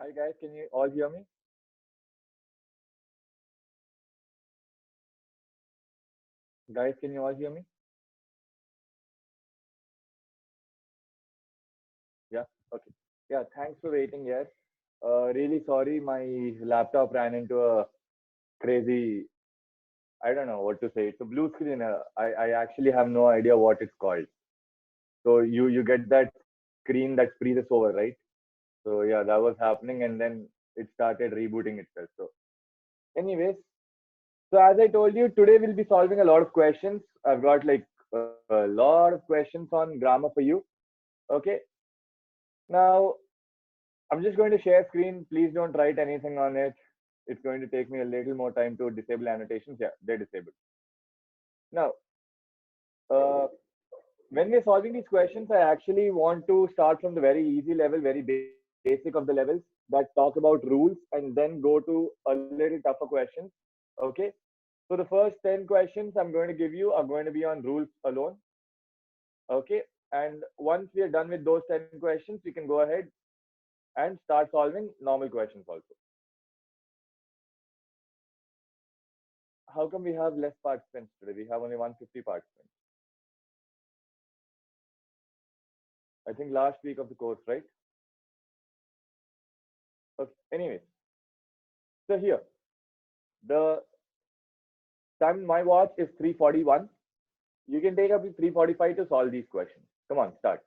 Hi guys, can you all hear me? Guys, can you all hear me? Yeah. Okay. Yeah. Thanks for waiting. Yes. Really sorry, my laptop ran into a crazy. I don't know what to say. It's a blue screen. I actually have no idea what it's called. So you get that screen that freezes over, right? So yeah, that was happening, and then it started rebooting itself. So, anyways, so as I told you, today we'll be solving a lot of questions. I've got like a lot of questions on grammar for you. Okay. Now I'm just going to share screen. Please don't write anything on it. It's going to take me a little more time to disable annotations. Yeah, they're disabled. Now, uh, when we're solving these questions, I actually want to start from the very easy level, very basic of the levels that talk about rules and then go to a little tougher questions. Okay. So the first 10 questions I'm going to give you are going to be on rules alone. Okay. And once we are done with those 10 questions, we can go ahead and start solving normal questions also. How come we have less participants today? We have only 150 participants. I think last week of the course, right? Okay. Anyways, so here the time my watch is 3:41. You can take up to 3:45 to solve these questions. Come on, start.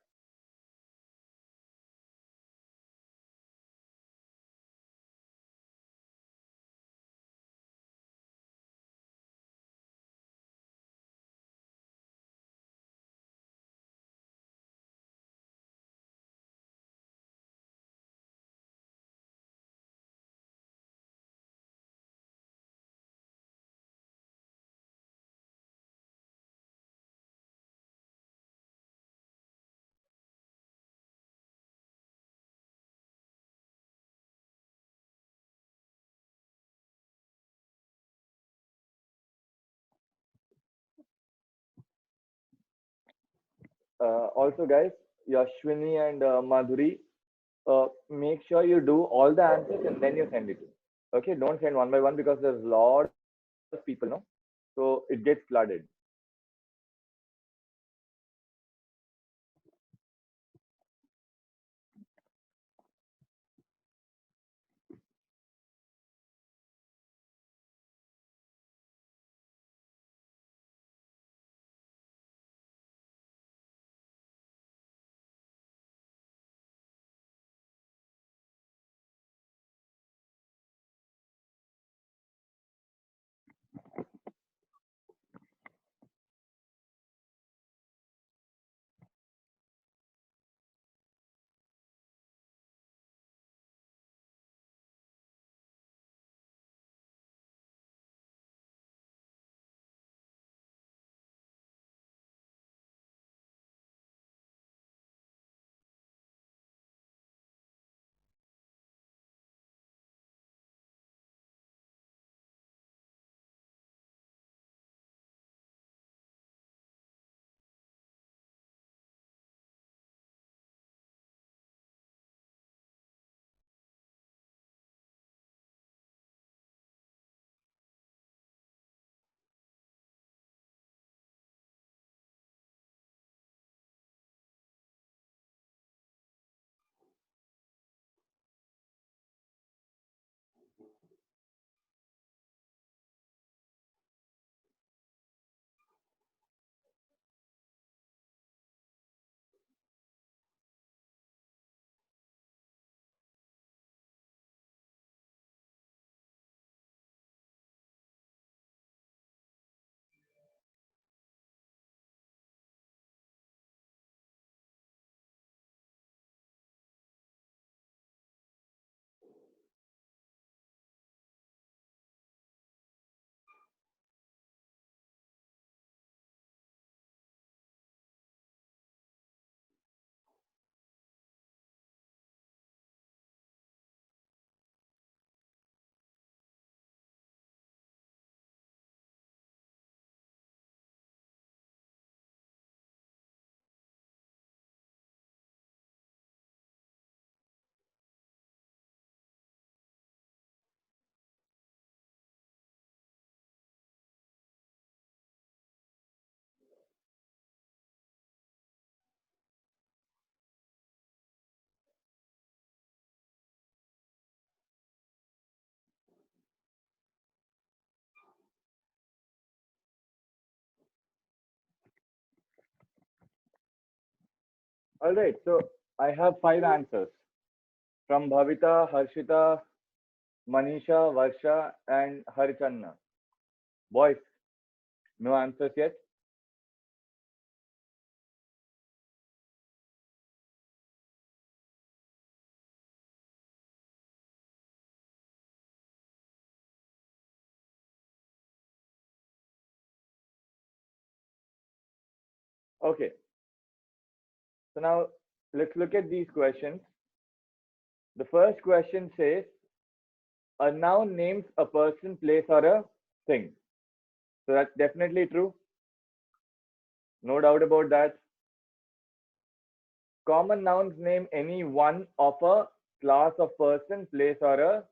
Also, guys, Yashwini and Madhuri, make sure you do all the answers and then you send it to me. Okay, don't send one by one because there's a lot of people, no? So it gets flooded. All right. So I have five answers from Bhavita, Harshita, Manisha, Varsha, and Harichanna. Boys, no answers yet? Okay. So now let's look at these questions. The first question says a noun names a person, place, or a thing. So that's definitely true. No doubt about that. Common nouns name any one of a class of person, place, or a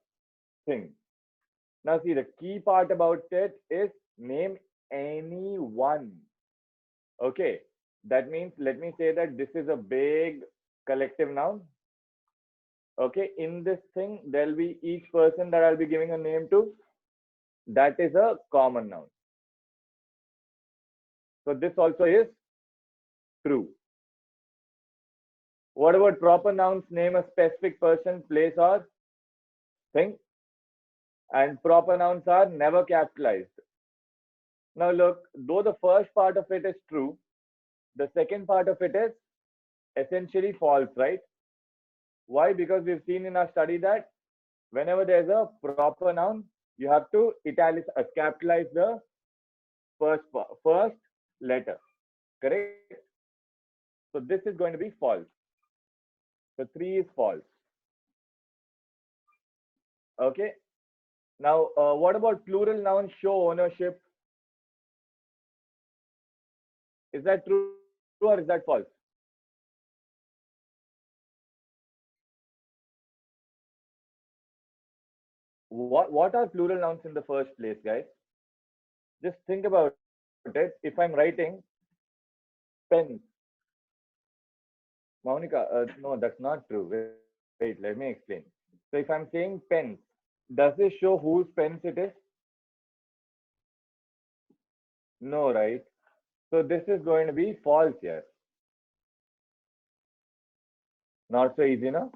thing. Now, see, the key part about it is name any one. Okay. That means, let me say that this is a big collective noun. Okay. In this thing, there'll be each person that I'll be giving a name to. That is a common noun. So this also is true. What about proper nouns name a specific person, place, or thing? And proper nouns are never capitalized. Now look, though the first part of it is true, the second part of it is essentially false, right? Why? Because we've seen in our study that whenever there's a proper noun, you have to capitalize the first letter, correct? So this is going to be false. So 3 is false. Okay. Now, what about plural nouns show ownership? Is that true or is that false? What are plural nouns in the first place, guys? Just think about it. If I'm writing pen, Monica, no, that's not true. Wait, let me explain. So if I'm saying pens, does this show whose pens it is? No, right? So this is going to be false here. Not so easy, no?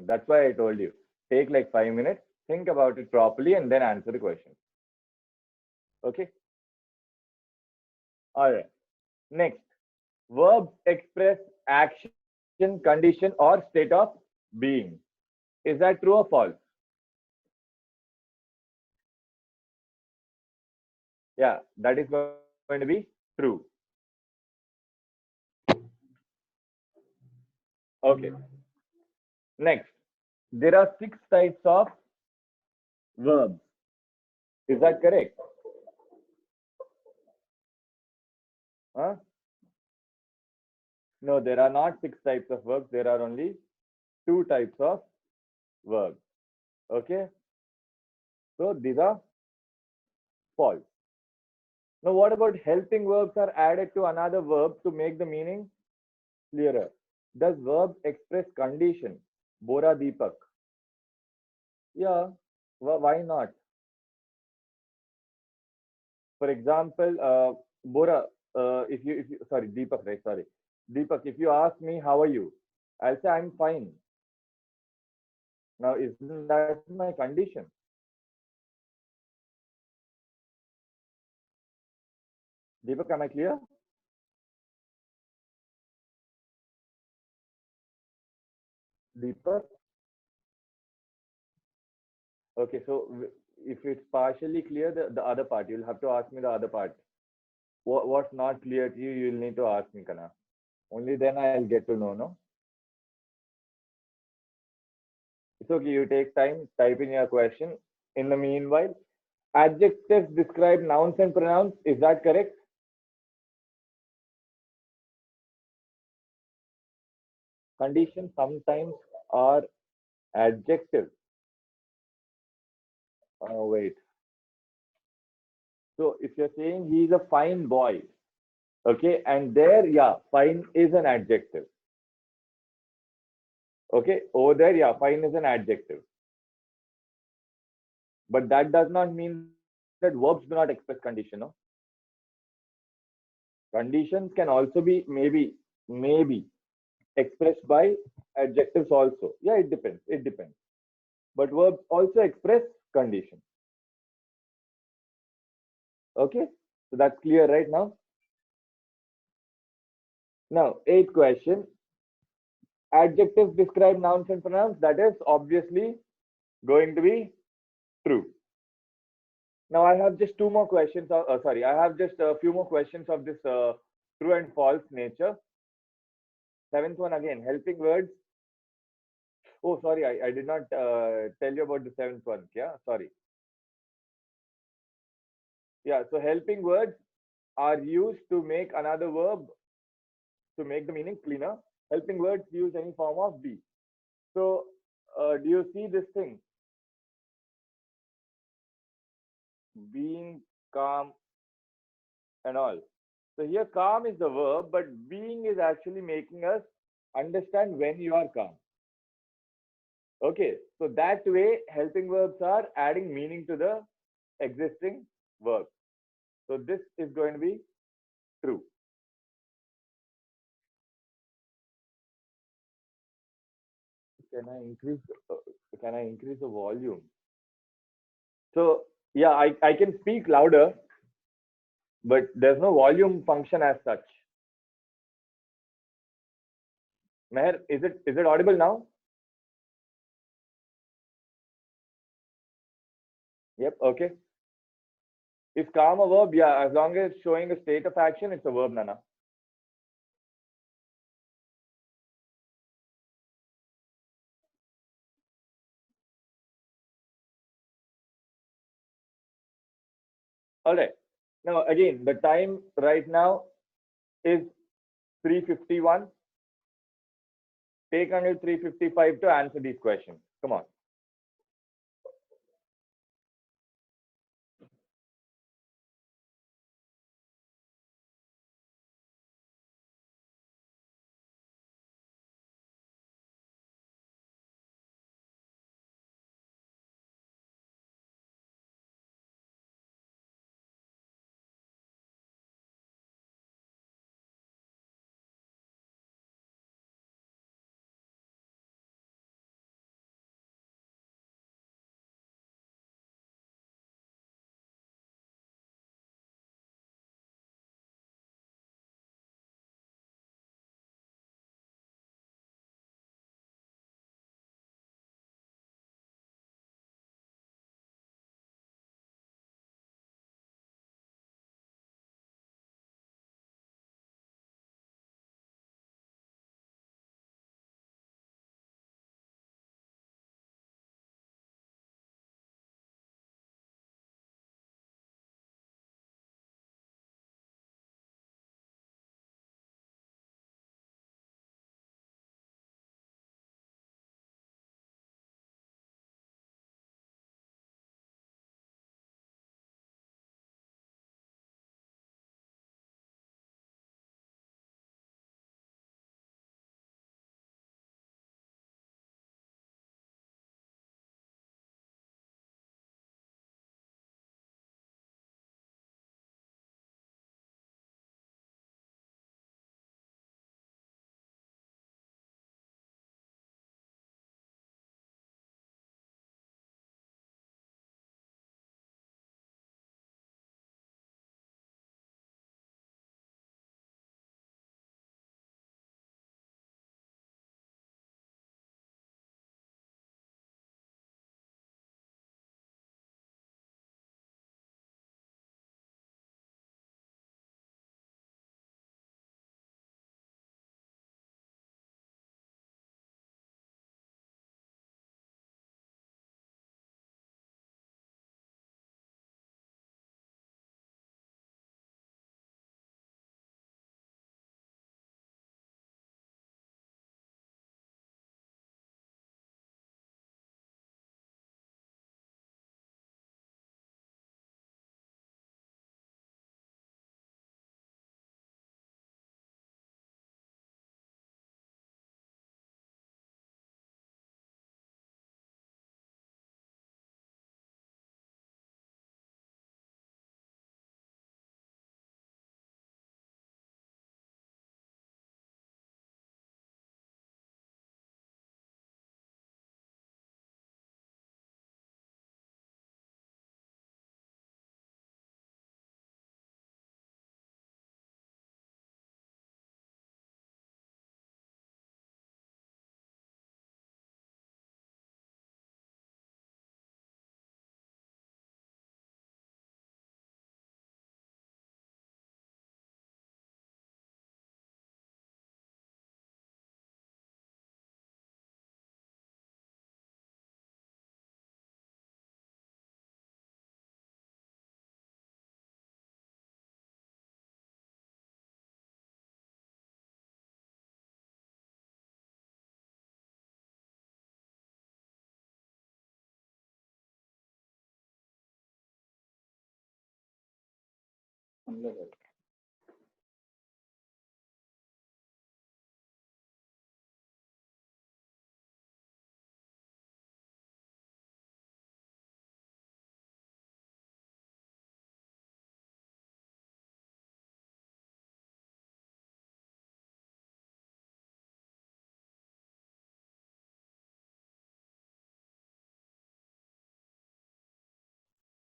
That's why I told you. Take like 5 minutes, think about it properly, and then answer the question. Okay? All right. Next, verbs express action, condition, or state of being. Is that true or false? Yeah, that is going to be true. Okay. Next, there are 6 types of verbs. Is that correct? Huh? No, there are not 6 types of verbs. There are only 2 types of verbs. Okay. So these are false. Now, what about helping verbs are added to another verb to make the meaning clearer? Does verb express condition? Bora Deepak. Yeah. Why not? For example, Bora, if you, sorry, Deepak, right? Sorry. Deepak, if you ask me, how are you? I'll say, I'm fine. Now, isn't that my condition? Deepak, am I clear? Deepak? Okay, so if it's partially clear, the other part, you'll have to ask me the other part. What's not clear to you, you'll need to ask me, Kana. Only then I'll get to know, no? It's okay, you take time, type in your question. In the meanwhile, adjectives describe nouns and pronouns. Is that correct? Conditions sometimes are adjectives. Oh, wait. So if you're saying he's a fine boy, okay, and there, yeah, fine is an adjective. Okay, over there, yeah, fine is an adjective. But that does not mean that verbs do not express condition, no? Conditions can also be maybe, maybe. expressed by adjectives also. Yeah, it depends. It depends. But verbs also express conditions. Okay, so that's clear right now. Now, eighth question. Adjectives describe nouns and pronouns. That is obviously going to be true. Now, I have just two more questions. Sorry, I have just a few more questions of this true and false nature. Seventh one again, helping words. Oh, sorry, I did not tell you about the seventh one. Yeah, sorry. Yeah, so helping words are used to make another verb to make the meaning cleaner. Helping words use any form of be. So, do you see this thing? Being calm and all. So here calm is the verb, but being is actually making us understand when you are calm. Okay, so that way helping verbs are adding meaning to the existing verb. So this is going to be true. Can I increase? Can I increase the volume? So yeah, I can speak louder, but there's no volume function as such. Meher, is it audible now? Yep. Okay. Is calm a verb? Yeah. As long as it's showing a state of action, it's a verb, Nana. All right. Now again, the time right now is 3:51. Take until 3:55 to answer these questions. Come on.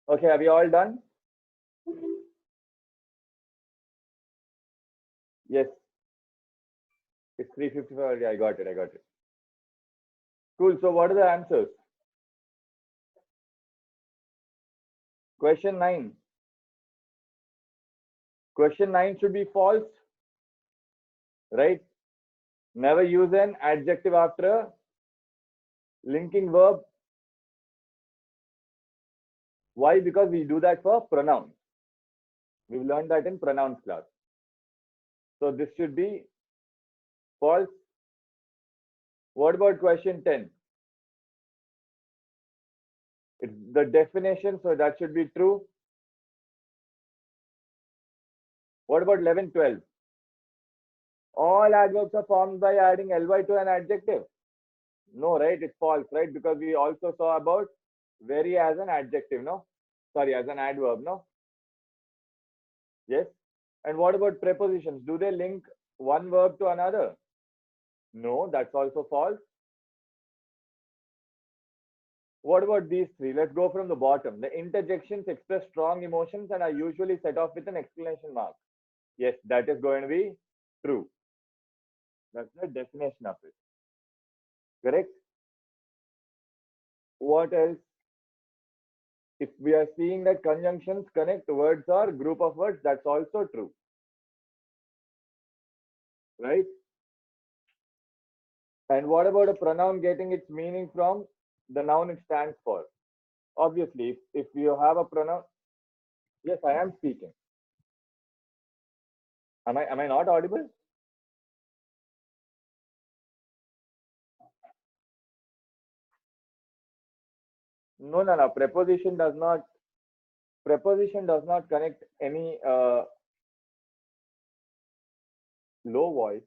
Okay, are we all done? Yes. It's 3:55. Yeah, I got it. I got it. Cool. So what are the answers? Question 9. Question 9 should be false, right? Never use an adjective after a linking verb. Why? Because we do that for pronouns. We've learned that in pronouns class. So this should be false. What about question 10? It's the definition, so that should be true. What about 11, 12? All adverbs are formed by adding ly to an adjective. No, right? It's false, right? Because we also saw about very as an adjective, no? Sorry, as an adverb, no? Yes. And what about prepositions? Do they link one verb to another? No, that's also false. What about these three? Let's go from the bottom. The interjections express strong emotions and are usually set off with an exclamation mark. Yes, that is going to be true. That's the definition of it. Correct? What else? If we are seeing that conjunctions connect words or group of words, that's also true. Right? And what about a pronoun getting its meaning from the noun it stands for? Obviously, if you have a pronoun, yes, I am speaking. Am I not audible? No, no, no. Preposition does not connect any low voice.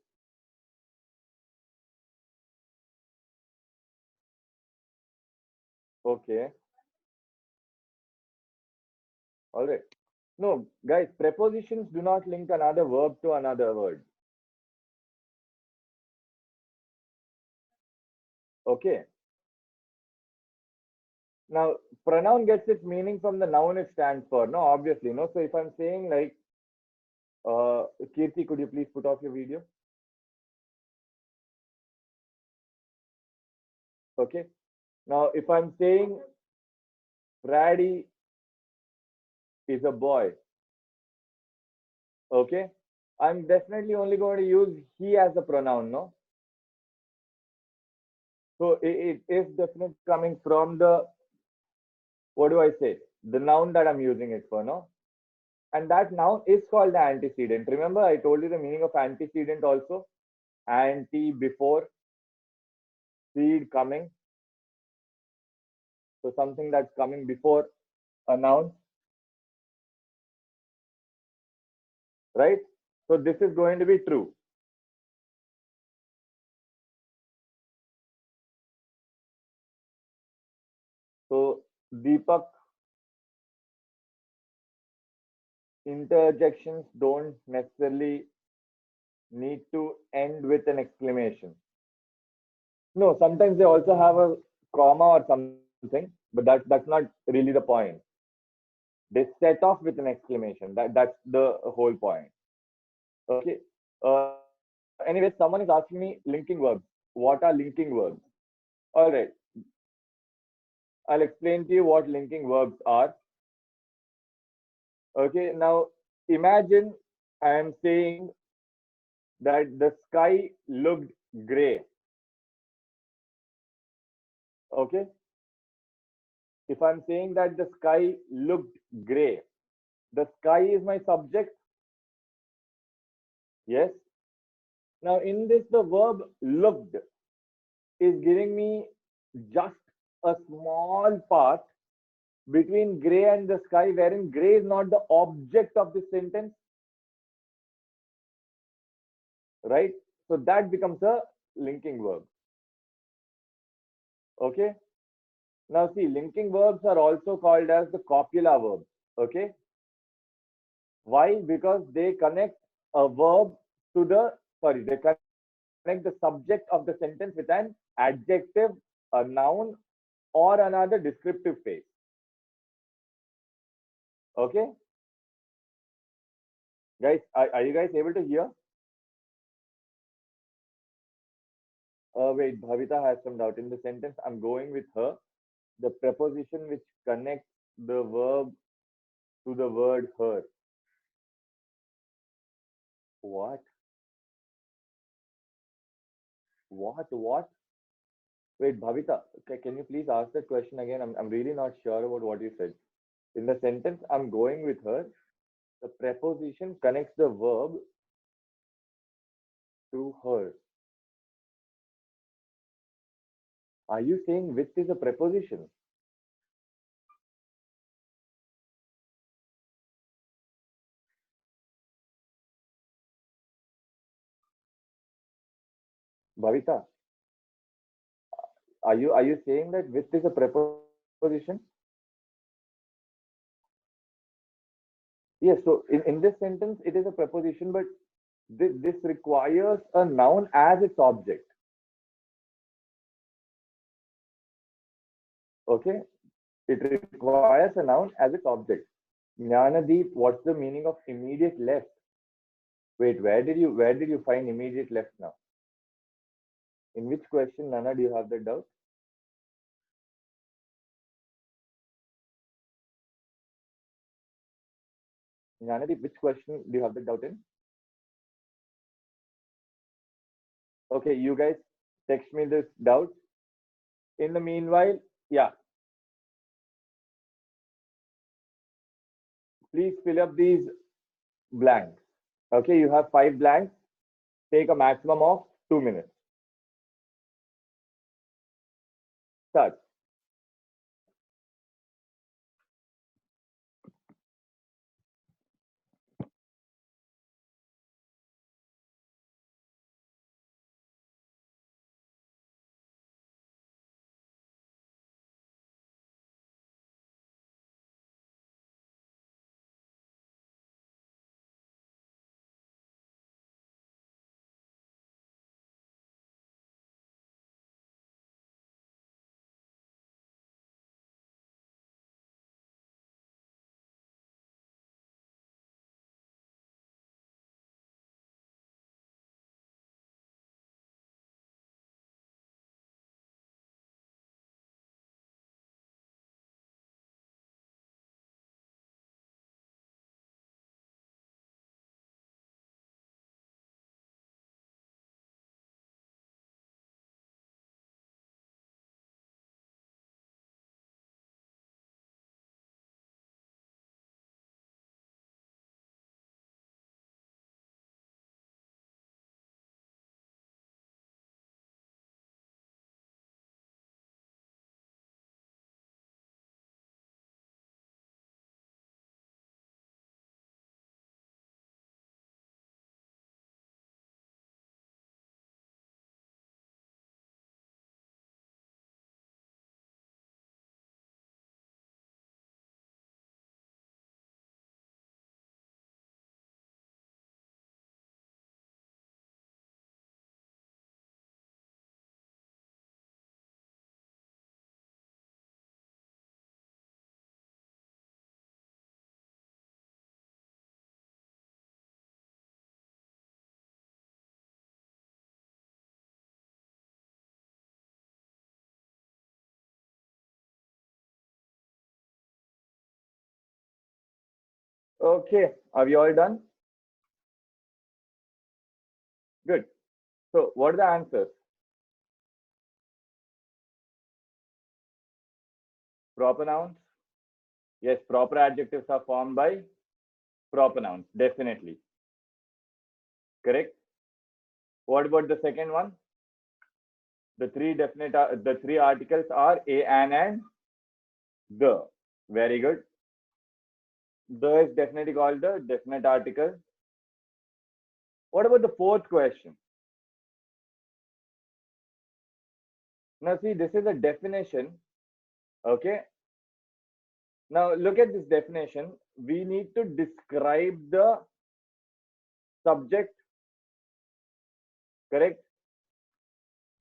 Okay. All right. No, guys, prepositions do not link another verb to another word. Okay. Now, pronoun gets its meaning from the noun it stands for. No, obviously, no. So if I'm saying like, Kirti, could you please put off your video? Okay. Now, if I'm saying Brady is a boy, okay, I'm definitely only going to use he as a pronoun, no? So it is definitely coming from the, what do I say? The noun that I'm using it for, no? And that noun is called the antecedent. Remember, I told you the meaning of antecedent also. Ante, before, seed, coming. So something that's coming before a noun, right? So this is going to be true. So Deepak, interjections don't necessarily need to end with an exclamation. No, sometimes they also have a comma or something, but that's not really the point. They set off with an exclamation. That's the whole point. Okay. Anyway, someone is asking me linking verbs. What are linking verbs? All right. I'll explain to you what linking verbs are. Okay. Now, imagine I am saying that the sky looked gray. Okay. If I'm saying that the sky looked gray, the sky is my subject. Yes. Now, in this, the verb looked is giving me just a small part between gray and the sky, wherein gray is not the object of the sentence, right? So that becomes a linking verb. Okay. Now see, linking verbs are also called as the copula verbs. Okay. Why? Because they connect a verb to the, sorry, they connect the subject of the sentence with an adjective, a noun, or another descriptive phrase. Okay. Guys, are you guys able to hear? Wait, Bhavita has some doubt. In the sentence, I'm going with her. The preposition which connects the verb to the word her. What? What? Wait, Bhavita, can you please ask that question again? I'm really not sure about what you said. In the sentence, I'm going with her. The preposition connects the verb to her. Are you saying with is a preposition? Bhavita, are you saying that with is a preposition? Yes, so in this sentence, it is a preposition, but this requires a noun as its object. Okay, it requires a noun as its object. Jnanadeep, what's the meaning of immediate left? Wait, where did you find immediate left now? In which question, Nana, do you have that doubt? Jnanadeep, which question do you have the doubt in? Okay, you guys text me this doubt. In the meanwhile, yeah, please fill up these blanks. Okay, you have 5 blanks. Take a maximum of 2 minutes. Start. Okay, are we all done? Good. So, what are the answers? Proper nouns? Yes, proper adjectives are formed by proper nouns, definitely. Correct? What about the second one? The three articles are a, an, and the. Very good. The is definitely called the definite article. What about the fourth question? Now see, this is a definition. Okay. Now look at this definition. We need to describe the subject, correct?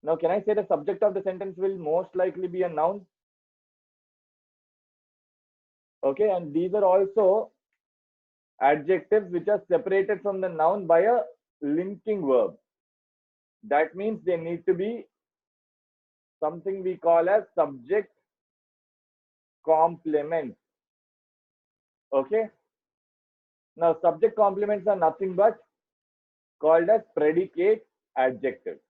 Now can I say the subject of the sentence will most likely be a noun? Okay, and these are also adjectives which are separated from the noun by a linking verb. That means they need to be something we call as subject complements. Okay. Now subject complements are nothing but called as predicate adjectives.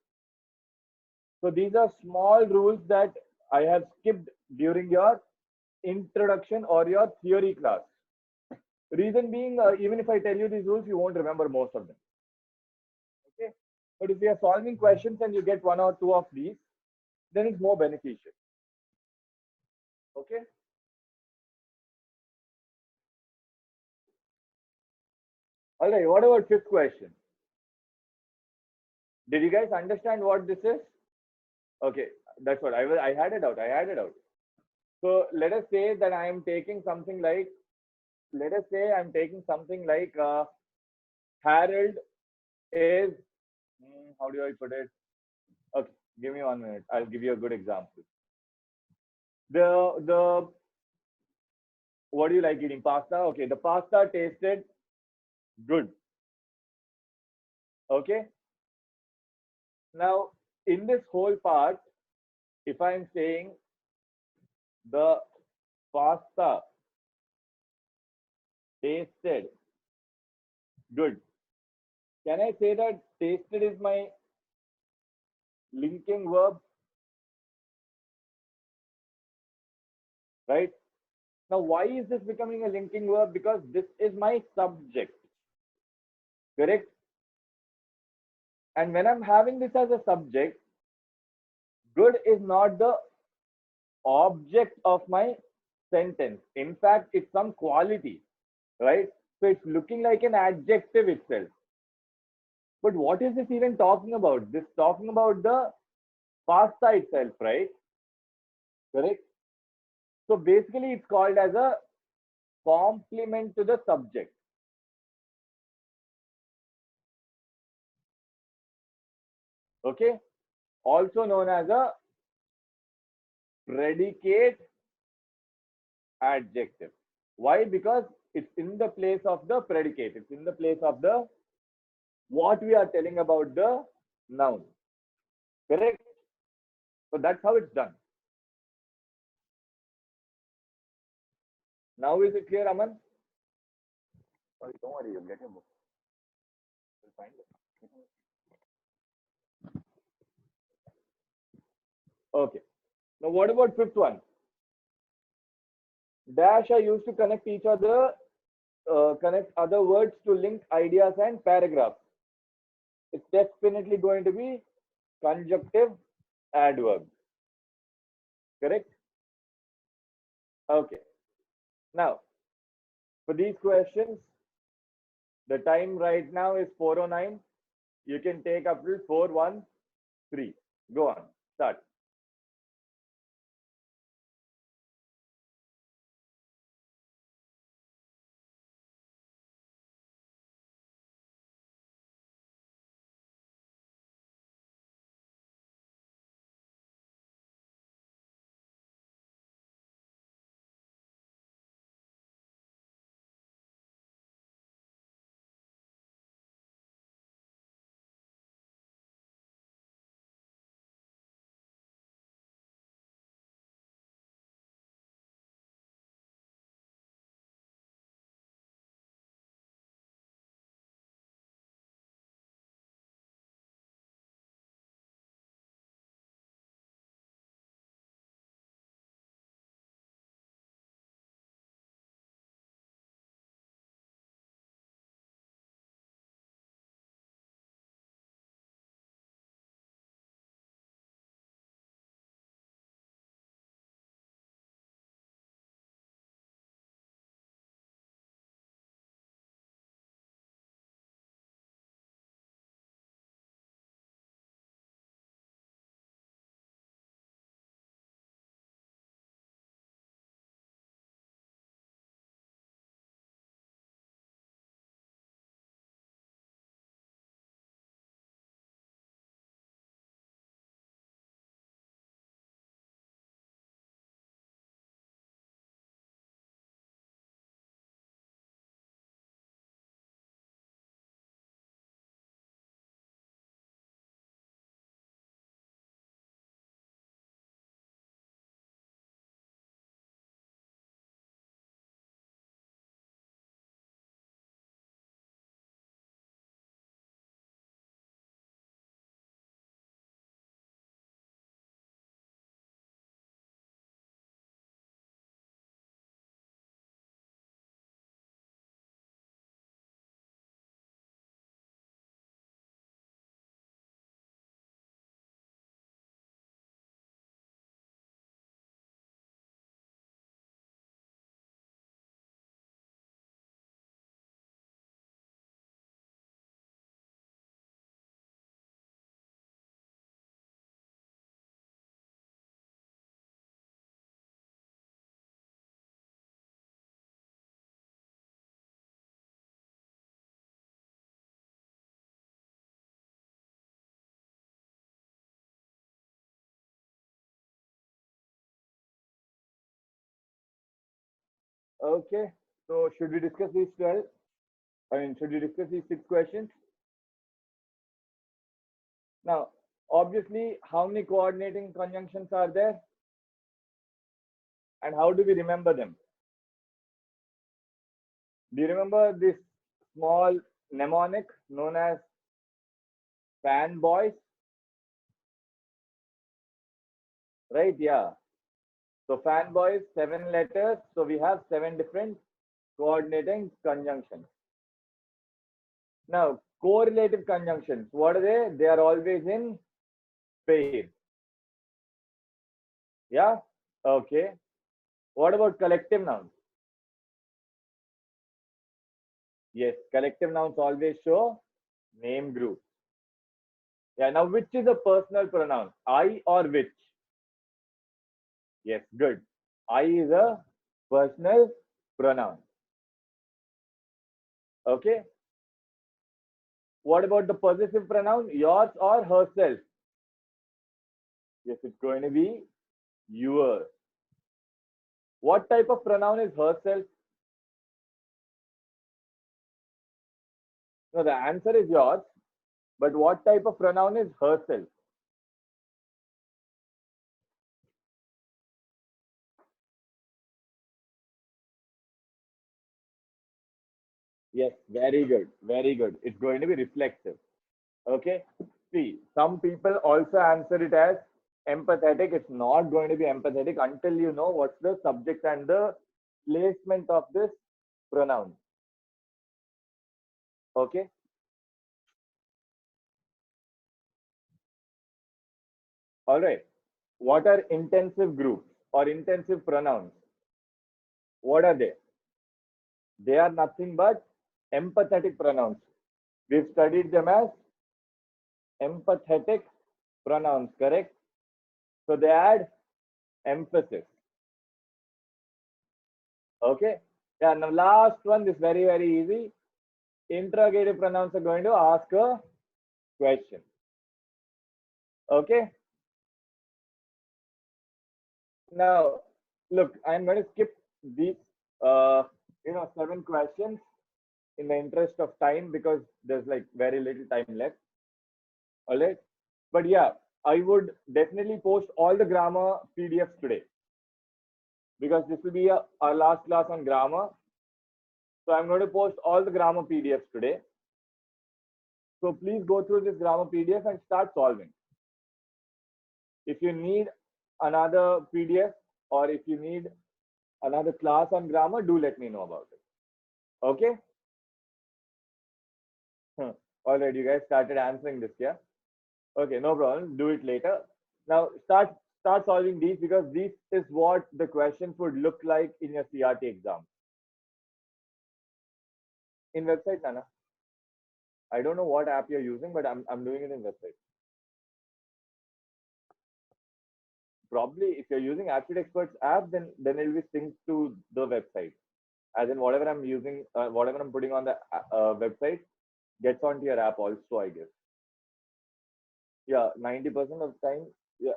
So these are small rules that I have skipped during your introduction or your theory class. Reason being, even if I tell you these rules, you won't remember most of them. Okay. But if you are solving questions and you get one or two of these, then it's more beneficial. Okay. All right. What about fifth question? Did you guys understand what this is? Okay, that's what I had it out. I had it out. So let us say that I am taking something like, let us say I'm taking something like Harold is, how do I put it? Okay, give me 1 minute. I'll give you a good example. The what do you like eating? Pasta? Okay, the pasta tasted good. Okay. Now in this whole part, if I'm saying the pasta tasted good, can I say that tasted is my linking verb? Right? Now, why is this becoming a linking verb? Because this is my subject, correct? And when I'm having this as a subject, good is not the object of my sentence. In fact, it's some quality, right? So it's looking like an adjective itself. But what is this even talking about? This talking about the pasta itself, right? Correct? So basically, it's called as a complement to the subject. Okay? Also known as a predicate adjective. Why? Because it's in the place of the predicate. It's in the place of the what we are telling about the noun. Correct? So that's how it's done. Now is it clear, Aman? Sorry, don't worry, you'll get your book. You'll find it. Okay. Now what about fifth one? Dash are used to connect each other, connect other words to link ideas and paragraphs. It's definitely going to be conjunctive adverb. Correct? Okay. Now, for these questions, the time right now is 4:09. You can take up till 4:13. Go on. Start. Okay. So should we discuss these 12? I mean, should we discuss these 6 questions? Now, obviously, how many coordinating conjunctions are there? And how do we remember them? Do you remember this small mnemonic known as fanboys? Right? Yeah. So fanboys, 7 letters. So we have 7 different coordinating conjunctions. Now, correlative conjunctions, what are they? They are always in pair. Yeah? Okay. What about collective nouns? Yes, collective nouns always show name group. Yeah, now which is a personal pronoun? I or which? Yes, good. I is a personal pronoun. Okay. What about the possessive pronoun? Yours or herself? Yes, it's going to be yours. What type of pronoun is herself? No, the answer is yours. But what type of pronoun is herself? Yes, very good. Very good. It's going to be reflexive. Okay. See, some people also answer it as empathetic. It's not going to be empathetic until you know what's the subject and the placement of this pronoun. Okay. All right. What are intensive groups or intensive pronouns? What are they? They are nothing but empathetic pronouns. We've studied them as empathetic pronouns, correct? So they add emphasis. Okay. Yeah, now last one, this very, very easy. Interrogative pronouns are going to ask a question. Okay. Now, look, I'm going to skip these, 7 questions in the interest of time because there's like very little time left. All right. But yeah, I would definitely post all the grammar PDFs today because this will be our last class on grammar. So I'm going to post all the grammar PDFs today. So please go through this grammar PDF and start solving. If you need another PDF or if you need another class on grammar, do let me know about it. Okay? All right, you guys started answering this, yeah? Okay, no problem. Do it later. Now start solving these because this is what the questions would look like in your CRT exam. In website, Nana. I don't know what app you're using, but I'm doing it in website. Probably if you're using Aptitude Experts app, then it will be synced to the website. As in whatever I'm using, whatever I'm putting on the website gets onto your app also, I guess. Yeah, 90% of the time. Yeah.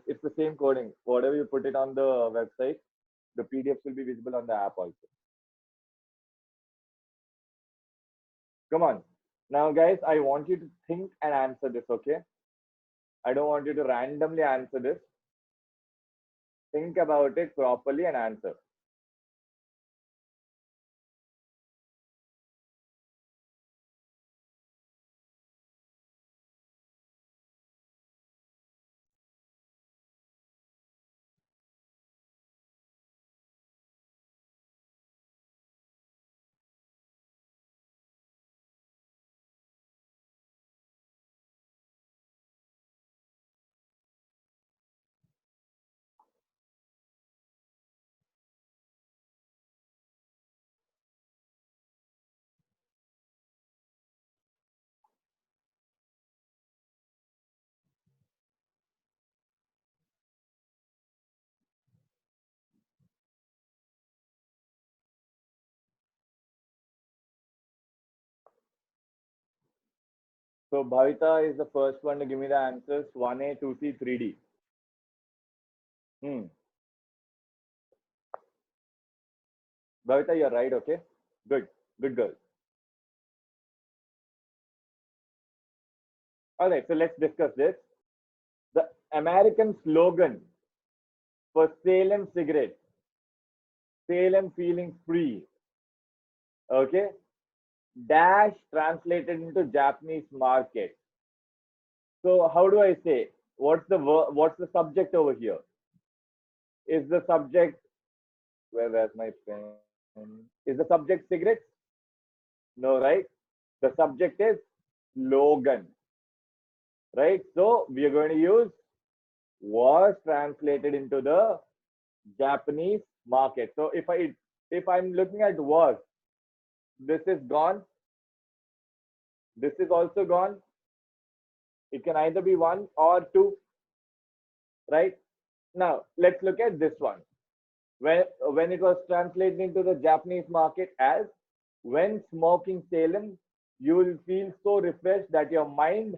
It's the same coding. Whatever you put it on the website, the PDFs will be visible on the app also. Come on. Now, guys, I want you to think and answer this, okay? I don't want you to randomly answer this. Think about it properly and answer. So Bhavita is the first one to give me the answers. 1A, 2C, 3D. Hmm. Bhavita, you're right. Okay. Good. Good girl. All right. So let's discuss this. The American slogan for Salem cigarettes, Salem feeling free. Okay. Dash translated into Japanese market. So how do I say? What's the subject over here? Is the subject where's my pen? Is the subject cigarettes? No, right? The subject is slogan, right? So we are going to use was translated into the Japanese market. So if I'm looking at was, this is gone, this is also gone. It can either be one or two, right? Now let's look at this one. When it was translated into the Japanese market as when smoking Salem, you will feel so refreshed that your mind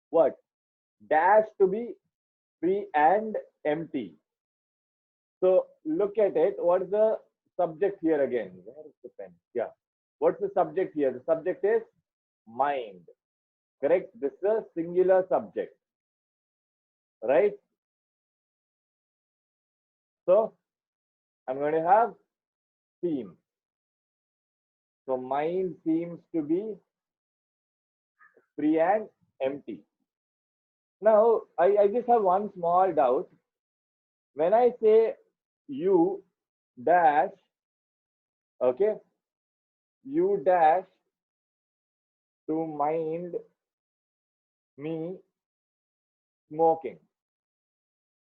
what dash to be free and empty. So look at it. What is the subject here again? Where is the pen? Yeah. What's the subject here? The subject is mind. Correct? This is a singular subject. Right? So I'm going to have theme. So mind seems to be free and empty. Now, I just have one small doubt. When I say you dash, okay, you dash to mind me smoking.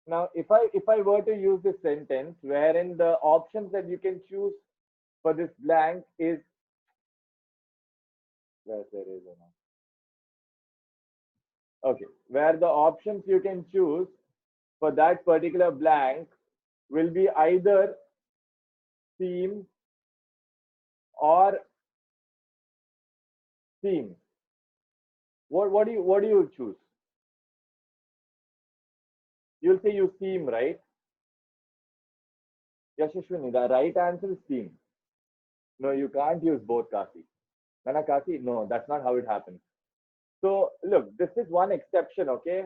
Now, if I were to use this sentence wherein the options that you can choose for this blank is where there is okay, where the options you can choose for that particular blank will be either theme or theme. What do you choose? You'll say you theme, right? Yashashwini, the right answer is theme. No, you can't use both, Kasi. Nana Kasi, no, that's not how it happens. So look, this is one exception, okay?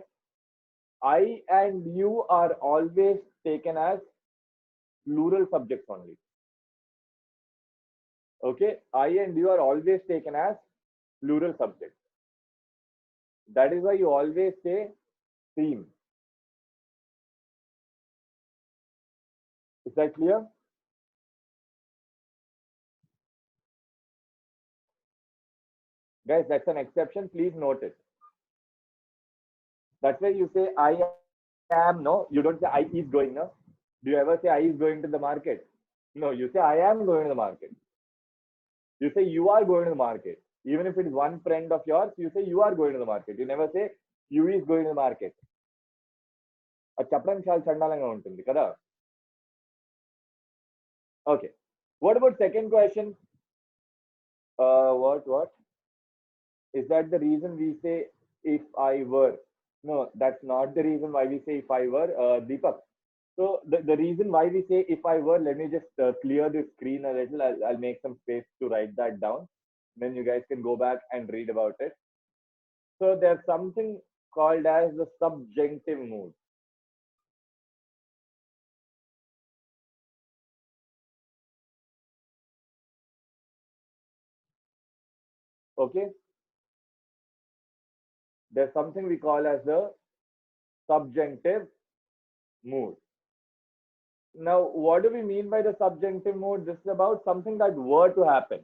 I and you are always taken as plural subjects only. Okay, I and you are always taken as plural subjects. That is why you always say theme. Is that clear? Guys, that's an exception. Please note it. That's why you say I am, no? You don't say I is going, no? Do you ever say I is going to the market? No, you say I am going to the market. You say you are going to the market. Even if it is one friend of yours, you say you are going to the market. You never say you is going to the market. అది చెప్పడానికి చాలా చండాలంగా ఉంటుంది కదా. Okay. What about second question? What? Is that the reason we say if I were? No, that's not the reason why we say if I were, Deepak. So the reason why we say if I were, let me just clear the screen a little. I'll make some space to write that down. Then you guys can go back and read about it. So there's something called as the subjunctive mood. Okay. There's something we call as the subjunctive mood. Now, what do we mean by the subjunctive mood? This is about something that were to happen,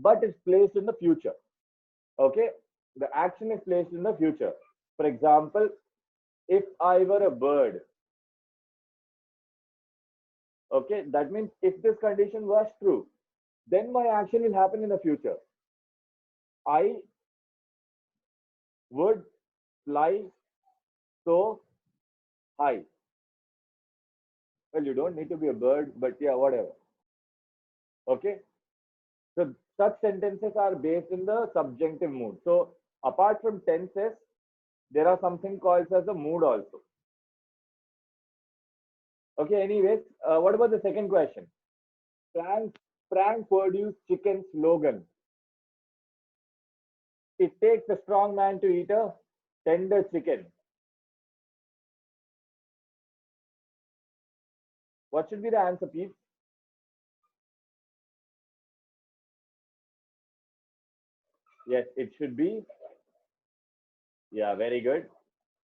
but it's placed in the future. Okay, the action is placed in the future. For example, if I were a bird, okay, that means if this condition was true, then my action will happen in the future. I would fly so high. Well, you don't need to be a bird, but yeah, whatever. Okay, so such sentences are based in the subjunctive mood. So apart from tenses, there are something called as a mood also. Okay, anyways, what about the second question? Frank, Frank Purdue's chicken slogan. It takes a strong man to eat a tender chicken. What should be the answer, Pete? Yes, it should be. Yeah, very good.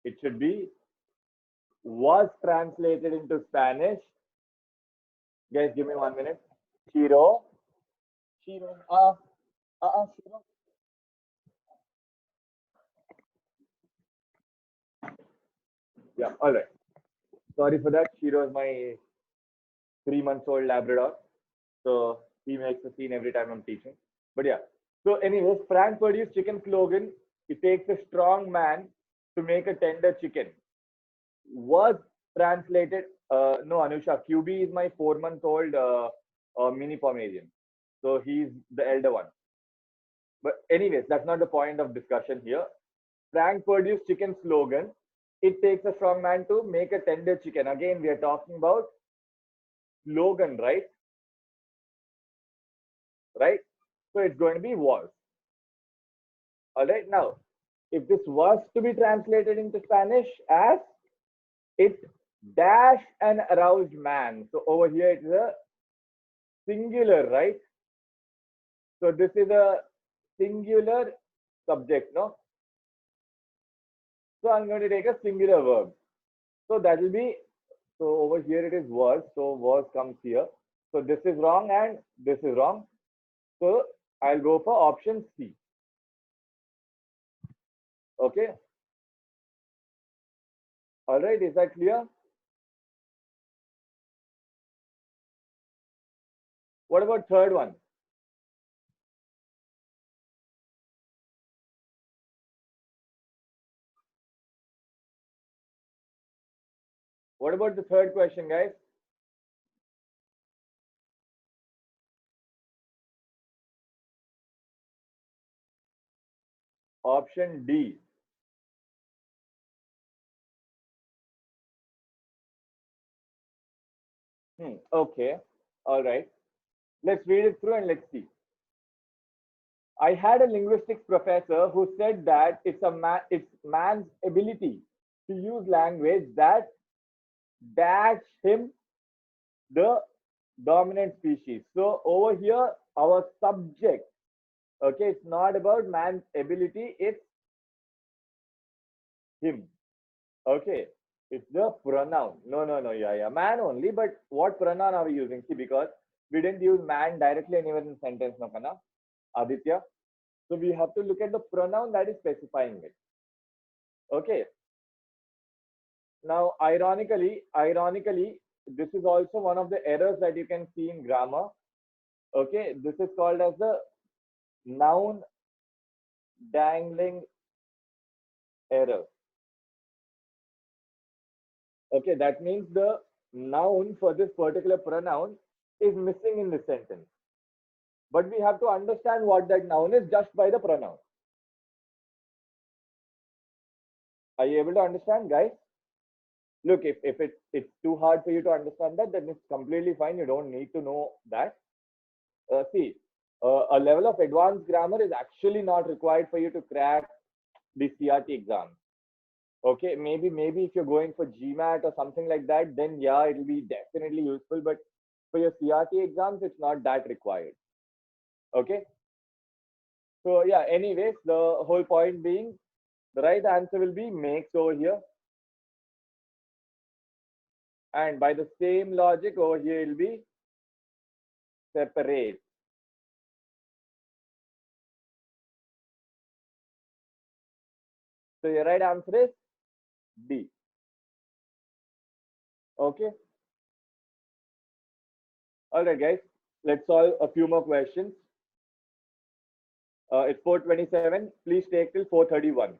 It should be was translated into Spanish. Guys, give me 1 minute. Chiro. Chiro. Chiro. Yeah, all right. Sorry for that. Chiro is my 3 months old Labrador. So he makes a scene every time I'm teaching. But yeah. So, anyways, Frank Purdue's chicken slogan, it takes a strong man to make a tender chicken, was translated. No, Anusha, QB is my 4 month old mini Pomeranian. So he's the elder one. But, anyways, that's not the point of discussion here. Frank Purdue's chicken slogan, it takes a strong man to make a tender chicken. Again, we are talking about slogan, right? Right? So it's going to be was. All right. Now, if this was to be translated into Spanish as it dash an aroused man. So over here it is a singular, right? So this is a singular subject, no? So I'm going to take a singular verb. So that will be, so over here it is was. So was comes here. So this is wrong and this is wrong. So I'll go for option C. Okay. All right. Is that clear? What about third one? What about the third question, guys? Option D. Okay. All right. Let's read it through and let's see. I had a linguistics professor who said that it's man's ability to use language that dash him the dominant species. So over here, our subject, okay, it's not about man's ability, it's him. Okay, it's the pronoun. No, no, no, yeah, man only. But what pronoun are we using? See, because we didn't use man directly anywhere in the sentence, no, kana? Aditya. So we have to look at the pronoun that is specifying it. Okay. Now, ironically, this is also one of the errors that you can see in grammar. Okay, this is called as the noun dangling error. Okay, that means the noun for this particular pronoun is missing in this sentence. But we have to understand what that noun is just by the pronoun. Are you able to understand, guys? Look, if it's too hard for you to understand that, then it's completely fine. You don't need to know that. See, a level of advanced grammar is actually not required for you to crack the CRT exam. Okay, maybe if you're going for GMAT or something like that, then yeah, it'll be definitely useful. But for your CRT exams, it's not that required. Okay. So yeah, anyways, the whole point being the right answer will be makes over here. And by the same logic over here, it'll be separate. So your right answer is D. Okay. All right, guys. Let's solve a few more questions. It's 4:27. Please take till 4:31.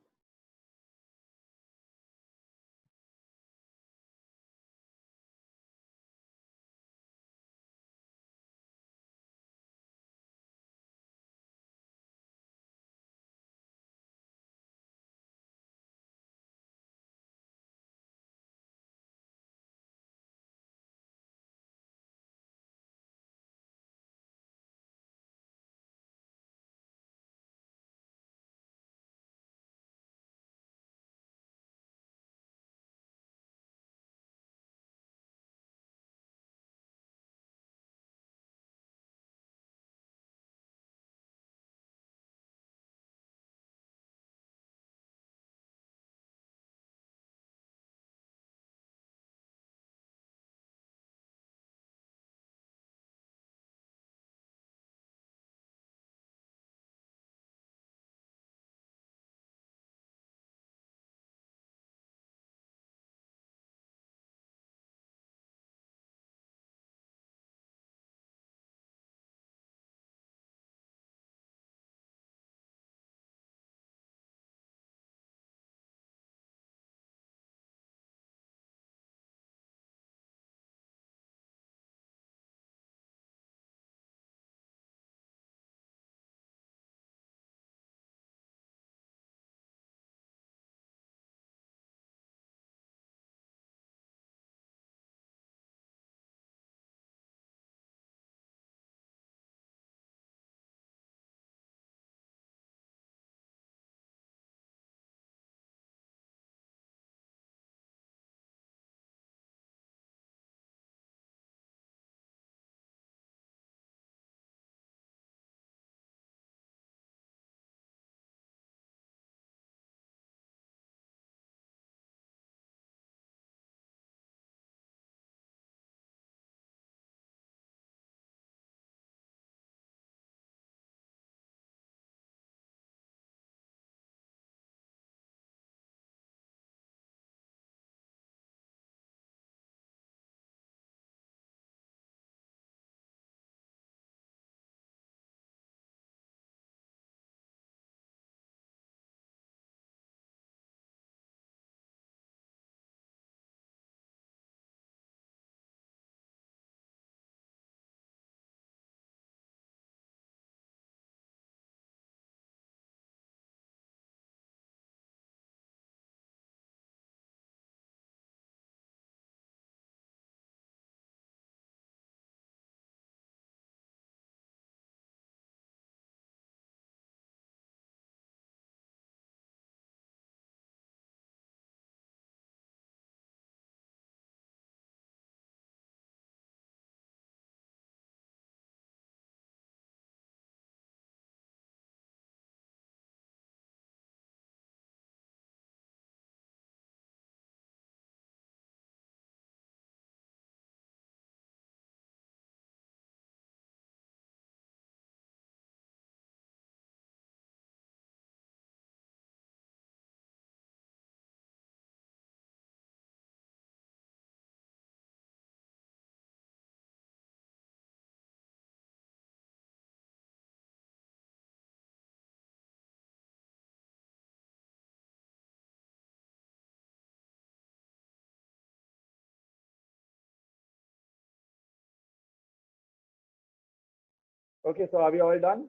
Okay, so are we all done?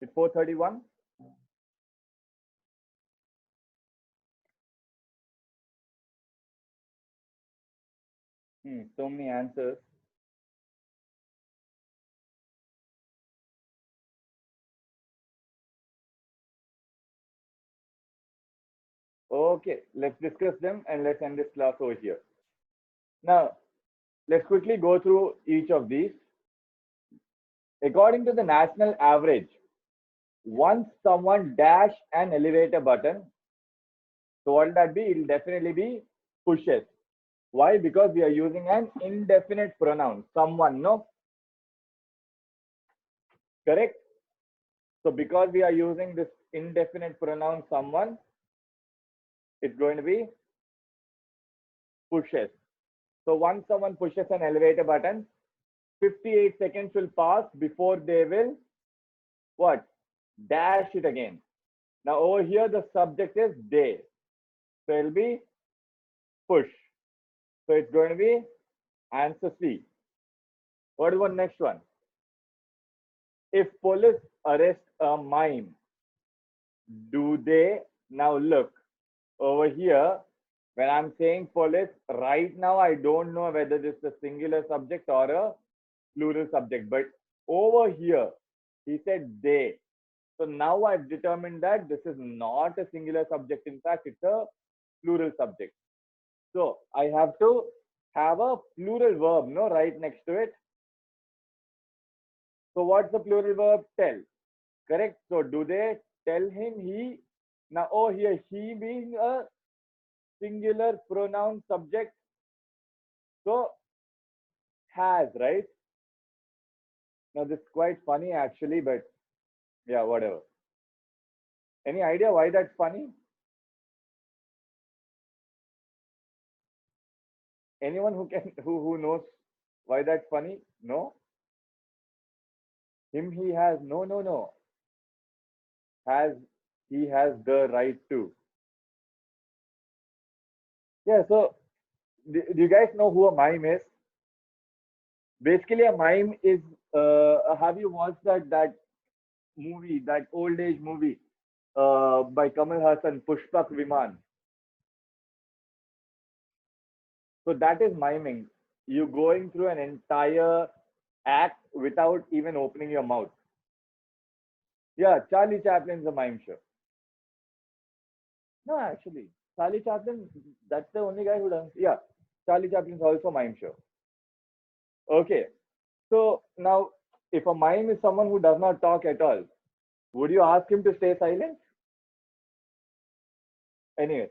It's 4:31. So many answers. Okay, let's discuss them and let's end this class over here. Now, let's quickly go through each of these. According to the national average, once someone dash an elevator button, so what will that be? It will definitely be pushes. Why? Because we are using an indefinite pronoun, someone, no? Correct? So because we are using this indefinite pronoun, someone, it's going to be pushes. So once someone pushes an elevator button, 58 seconds will pass before they will what? Dash it again. Now over here, the subject is they. So it'll be push. So it's going to be answer C. What about next one? If police arrest a mime, do they? Now look, over here, when I'm saying police, right now I don't know whether this is a singular subject or a plural subject. But over here, he said they. So now I've determined that this is not a singular subject. In fact, it's a plural subject. So I have to have a plural verb, no, right next to it. So what's the plural verb? Tell. Correct. So do they tell him he? Now over here, he being a singular pronoun subject. So has, right? Now this is quite funny actually, but yeah, whatever. Any idea why that's funny? Anyone who can who knows why that's funny? No? Him he has no. Has he has the right to. Yeah, so do you guys know who a mime is? Basically a mime is have you watched that movie, that old age movie by Kamal Hassan, Pushpak Viman? So that is miming. You going through an entire act without even opening your mouth. Yeah, Charlie Chaplin's a mime show. No, actually, Charlie Chaplin, that's the only guy who does. Yeah, Charlie Chaplin's also mime show. Okay, so now if a mime is someone who does not talk at all, would you ask him to stay silent? Anyway,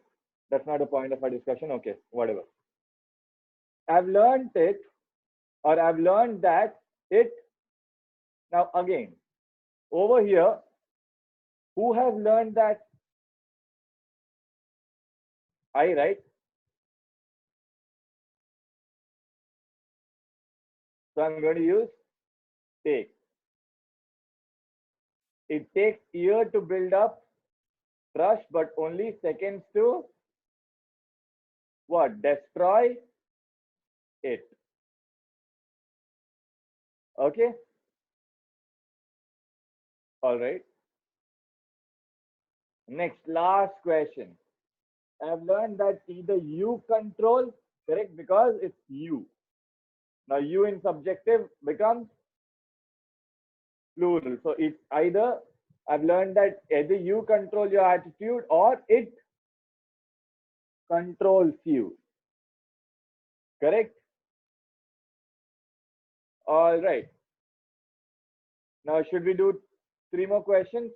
that's not a point of our discussion. Okay, whatever. I've learned it, or I've learned that it. Now again, over here, who has learned that? I, right? So I'm going to use take. It takes year to build up trust, but only seconds to what? Destroy it. Okay. All right. Next, last question. I've learned that either you control, correct, because it's you. Now, you in subjective becomes plural. So it's either, I've learned that either you control your attitude or it controls you. Correct? All right. Now, should we do 3 more questions?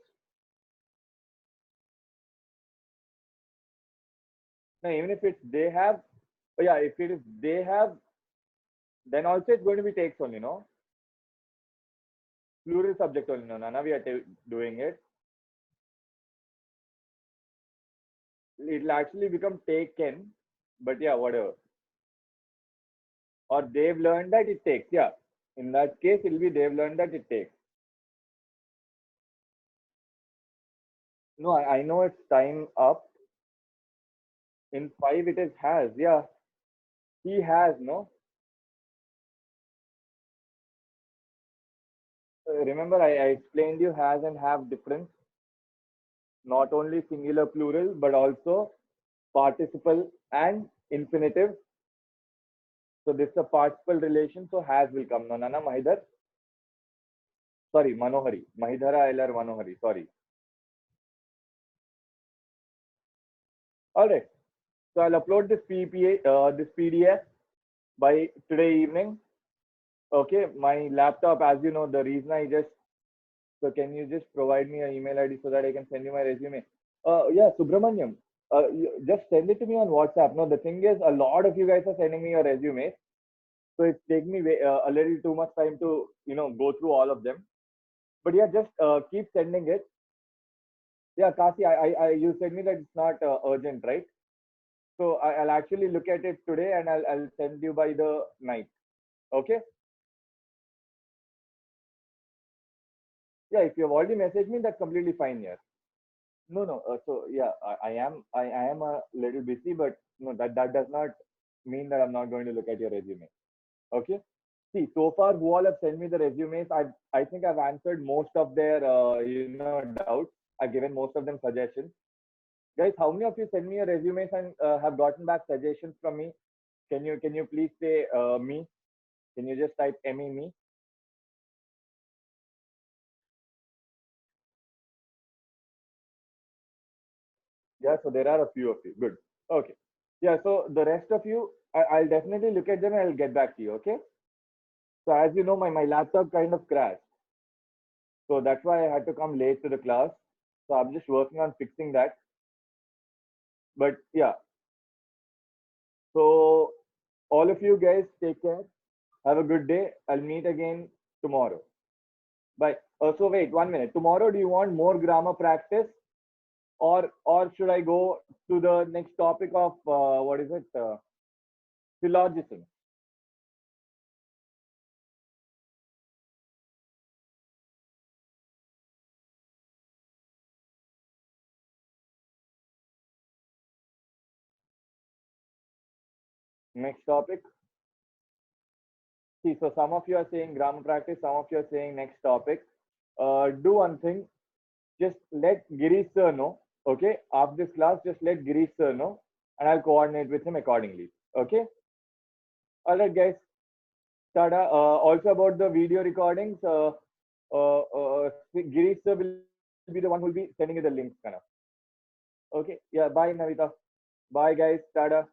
Now, even if it's they have, oh yeah, if it is they have, then also it's going to be takes only, no? Plural subject only, no? None of we are doing it. It'll actually become taken, but yeah, whatever. Or they've learned that it takes, yeah. In that case, it'll be they've learned that it takes. No, I know it's time up. In 5, it is has, yeah. He has, no? remember I explained you has and have difference, not only singular plural, but also participle and infinitive. So this is a participle relation, so has will come. No, Nana Mahidhar. Sorry, Manohari. Mahidhara Ilar Manohari. Sorry. All right. So I'll upload this this PDF by today evening. Okay. My laptop, as you know, the reason I just, so can you just provide me an email ID so that I can send you my resume? Yeah, Subramaniam. Just send it to me on WhatsApp. No, the thing is, a lot of you guys are sending me your resumes, so it's taking me a little too much time to go through all of them. But yeah, just keep sending it. Yeah, Kasi, you said me that it's not urgent, right? So I'll actually look at it today and I'll send you by the night. Okay? Yeah, if you have already messaged me, that's completely fine. Yeah. No, no. So yeah, I am a little busy, but no, that does not mean that I'm not going to look at your resume. Okay. See, so far, who all have sent me the resumes, I think I've answered most of their doubts. I've given most of them suggestions. Guys, how many of you send me your resumes and have gotten back suggestions from me? Can you please say me? Can you just type me? Yeah, so there are a few of you. Good. Okay. Yeah, so the rest of you, I'll definitely look at them and I'll get back to you. Okay. So as you know, my laptop kind of crashed. So that's why I had to come late to the class. So I'm just working on fixing that. But yeah, so all of you guys take care. Have a good day. I'll meet again tomorrow. Bye. So wait 1 minute. Tomorrow, do you want more grammar practice, or should I go to the next topic of what is it? Syllogism. Next topic. See, so some of you are saying grammar practice, some of you are saying next topic. Do one thing. Just let Girish sir know. Okay. After this class, just let Girish sir know, and I'll coordinate with him accordingly. Okay. All right, guys. Tada. Also about the video recordings, Girish sir will be the one who will be sending you the links, kind of. Okay. Yeah. Bye, Navita. Bye, guys. Tada.